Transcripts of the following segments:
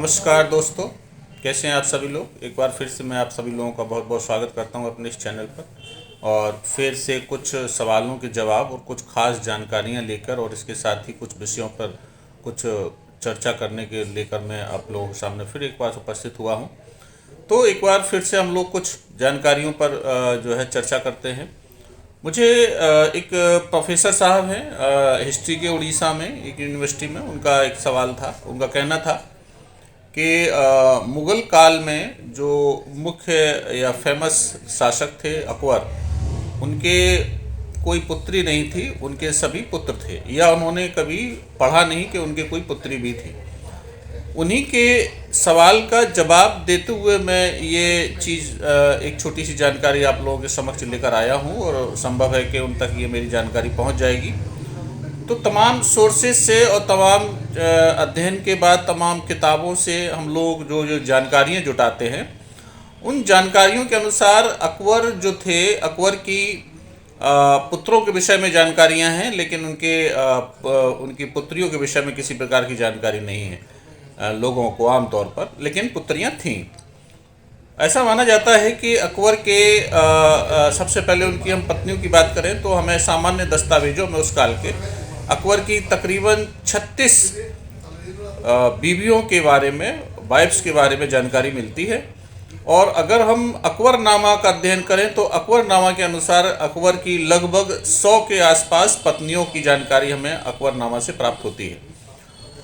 नमस्कार दोस्तों, कैसे हैं आप सभी लोग। एक बार फिर से मैं आप सभी लोगों का बहुत बहुत स्वागत करता हूं अपने इस चैनल पर। और फिर से कुछ सवालों के जवाब और कुछ खास जानकारियां लेकर और इसके साथ ही कुछ विषयों पर कुछ चर्चा करने के लेकर मैं आप लोगों के सामने फिर एक बार उपस्थित हुआ हूं। तो एक बार फिर से हम लोग कुछ जानकारियों पर जो है चर्चा करते हैं। मुझे एक प्रोफेसर साहब हैं हिस्ट्री के उड़ीसा में एक यूनिवर्सिटी में, उनका एक सवाल था। उनका कहना था कि मुग़ल काल में जो मुख्य या फेमस शासक थे अकबर, उनके कोई पुत्री नहीं थी, उनके सभी पुत्र थे, या उन्होंने कभी पढ़ा नहीं कि उनके कोई पुत्री भी थी। उन्हीं के सवाल का जवाब देते हुए मैं ये चीज़ एक छोटी सी जानकारी आप लोगों के समक्ष लेकर आया हूँ और संभव है कि उन तक ये मेरी जानकारी पहुँच जाएगी। तो तमाम सोर्सेज से और तमाम अध्ययन के बाद तमाम किताबों से हम लोग जो जो जानकारियाँ जुटाते हैं, उन जानकारियों के अनुसार अकबर जो थे, अकबर की पुत्रों के विषय में जानकारियाँ हैं, लेकिन उनकी पुत्रियों के विषय में किसी प्रकार की जानकारी नहीं है लोगों को आमतौर पर, लेकिन पुत्रियाँ थीं। ऐसा माना जाता है कि अकबर के सबसे पहले उनकी हम पत्नियों की बात करें तो हमें सामान्य दस्तावेजों में उस काल के अकबर की तकरीबन 36 बीवियों के बारे में, वाइफ्स के बारे में जानकारी मिलती है। और अगर हम अकबरनामा का अध्ययन करें तो अकबरनामा के अनुसार अकबर की लगभग 100 के आसपास पत्नियों की जानकारी हमें अकबरनामा से प्राप्त होती है।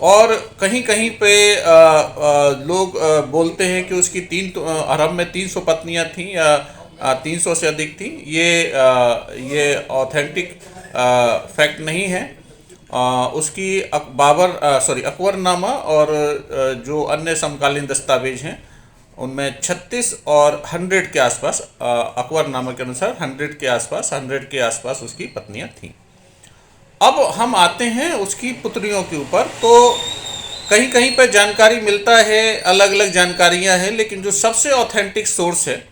और कहीं कहीं पे लोग बोलते हैं कि उसकी हरम में 300 पत्नियां थीं या 300 से अधिक थीं। ये ऑथेंटिक फैक्ट नहीं है। उसकी अकबरनामा और जो अन्य समकालीन दस्तावेज हैं उनमें 36 और 100 के आसपास, अकबरनामा के अनुसार 100 के आसपास उसकी पत्नियां थीं। अब हम आते हैं उसकी पुत्रियों के ऊपर। तो कहीं कहीं पर जानकारी मिलता है, अलग अलग जानकारियां हैं, लेकिन जो सबसे ऑथेंटिक सोर्स है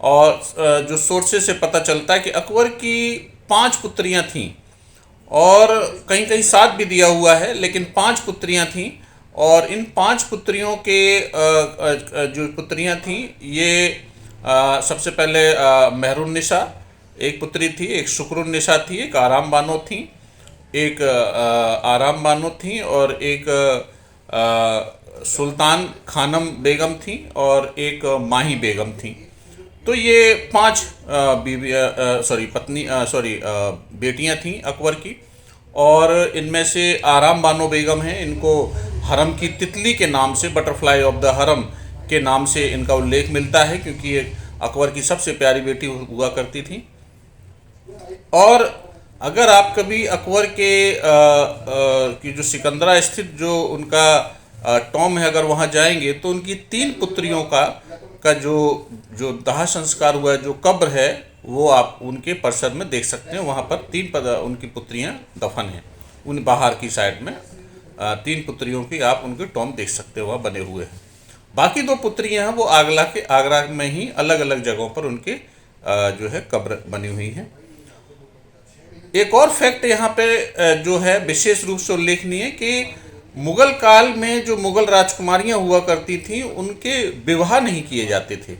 और जो सोर्सेज से पता चलता है कि अकबर की 5 पुत्रियां थीं, और कहीं कहीं 7 भी दिया हुआ है, लेकिन 5 पुत्रियां थीं। और इन 5 पुत्रियों के जो पुत्रियां थीं, ये सबसे पहले मेहरुन्निसा एक पुत्री थी, एक शुक्रुन्निसा थी, एक आराम बानो थी, एक आराम बानो थी, और एक सुल्तान खानम बेगम थी, और एक माही बेगम थी। तो ये 5 बेटियां थीं अकबर की। और इनमें से आराम बानो बेगम हैं, इनको हरम की तितली के नाम से, बटरफ्लाई ऑफ द हरम के नाम से इनका उल्लेख मिलता है, क्योंकि ये अकबर की सबसे प्यारी बेटी हुआ करती थी। और अगर आप कभी अकबर के की जो सिकंदरा स्थित जो उनका टॉम है, अगर वहाँ जाएंगे तो उनकी 3 पुत्रियों का जो दाह संस्कार हुआ है, जो कब्र है, वो आप उनके परिसर में देख सकते हैं। वहाँ पर 3 उनकी पुत्रियाँ दफन हैं, उन बाहर की साइड में 3 पुत्रियों की आप उनके टॉम देख सकते हो, वहाँ बने हुए हैं। बाकी 2 पुत्रियाँ हैं वो आगरा में ही अलग अलग जगहों पर उनके जो है कब्र बनी हुई हैं। एक और फैक्ट यहाँ पे जो है विशेष रूप से उल्लेखनीय है कि मुगल काल में जो मुगल राजकुमारियाँ हुआ करती थीं, उनके विवाह नहीं किए जाते थे।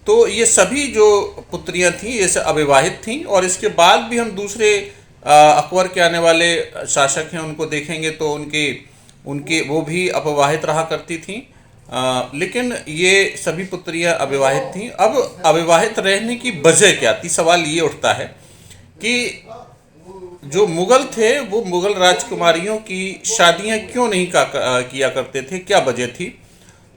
तो ये सभी जो पुत्रियाँ थीं ये सब अविवाहित थीं। और इसके बाद भी हम दूसरे अकबर के आने वाले शासक हैं उनको देखेंगे तो उनके वो भी अविवाहित रहा करती थीं, लेकिन ये सभी पुत्रियाँ अविवाहित थीं। अब अविवाहित रहने की वजह क्या थी, सवाल ये उठता है कि जो मुगल थे वो मुगल राजकुमारियों की शादियां क्यों नहीं किया करते थे, क्या वजह थी।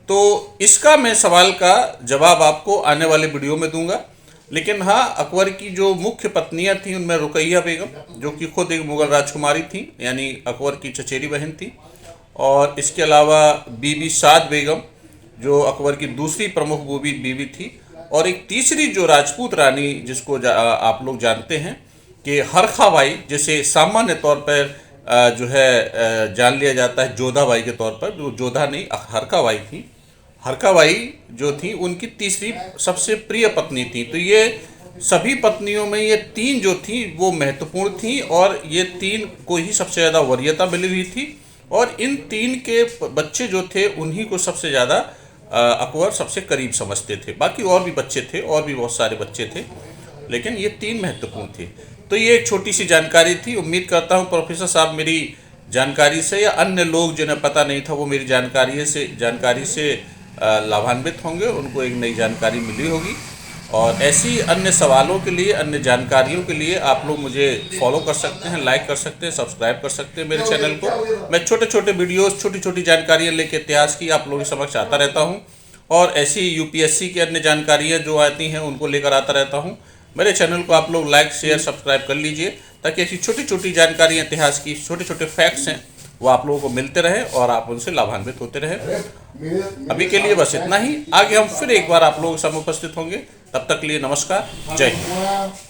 तो इसका मैं सवाल का जवाब आपको आने वाले वीडियो में दूंगा। लेकिन हाँ, अकबर की जो मुख्य पत्नियां थीं उनमें रुकैया बेगम, जो कि खुद एक मुगल राजकुमारी थी, यानी अकबर की चचेरी बहन थी। और इसके अलावा बीबी साद बेगम, जो अकबर की दूसरी प्रमुख बीवी थी। और एक तीसरी जो राजपूत रानी जिसको आप लोग जानते हैं कि हरखा बाई, जिसे सामान्य तौर पर जो है जान लिया जाता है जोधा बाई के तौर पर, जो जोधा नहीं हरखा बाई थी। हरखा बाई जो थी उनकी तीसरी सबसे प्रिय पत्नी थी। तो ये सभी पत्नियों में ये 3 जो थी वो महत्वपूर्ण थी, और ये 3 को ही सबसे ज़्यादा वरीयता मिली हुई थी। और इन 3 के बच्चे जो थे उन्हीं को सबसे ज़्यादा अकबर सबसे करीब समझते थे। बाकी और भी बच्चे थे, और भी बहुत सारे बच्चे थे, लेकिन ये 3 महत्वपूर्ण थे। तो ये एक छोटी सी जानकारी थी। उम्मीद करता हूँ प्रोफेसर साहब मेरी जानकारी से, या अन्य लोग जिन्हें पता नहीं था वो मेरी जानकारी से लाभान्वित होंगे, उनको एक नई जानकारी मिली होगी। और ऐसी अन्य सवालों के लिए, अन्य जानकारियों के लिए आप लोग मुझे फॉलो कर सकते हैं, लाइक कर सकते हैं, सब्सक्राइब कर सकते हैं मेरे चैनल को। मैं छोटे छोटे वीडियोस, छोटी छोटी जानकारियाँ लेके इतिहास की आप लोगों के समक्ष आता रहता हूँ, और ऐसी यूपीएससी की अन्य जानकारियाँ जो आती हैं उनको लेकर आता रहता हूँ। मेरे चैनल को आप लोग लाइक, शेयर, सब्सक्राइब कर लीजिए, ताकि ऐसी छोटी छोटी जानकारियाँ, इतिहास की छोटे छोटे फैक्ट्स हैं, वो आप लोगों को मिलते रहे और आप उनसे लाभान्वित होते रहे। अभी के लिए बस इतना ही। आगे हम फिर एक बार आप लोगों के सामने उपस्थित होंगे। तब तक के लिए नमस्कार, जय हिंद।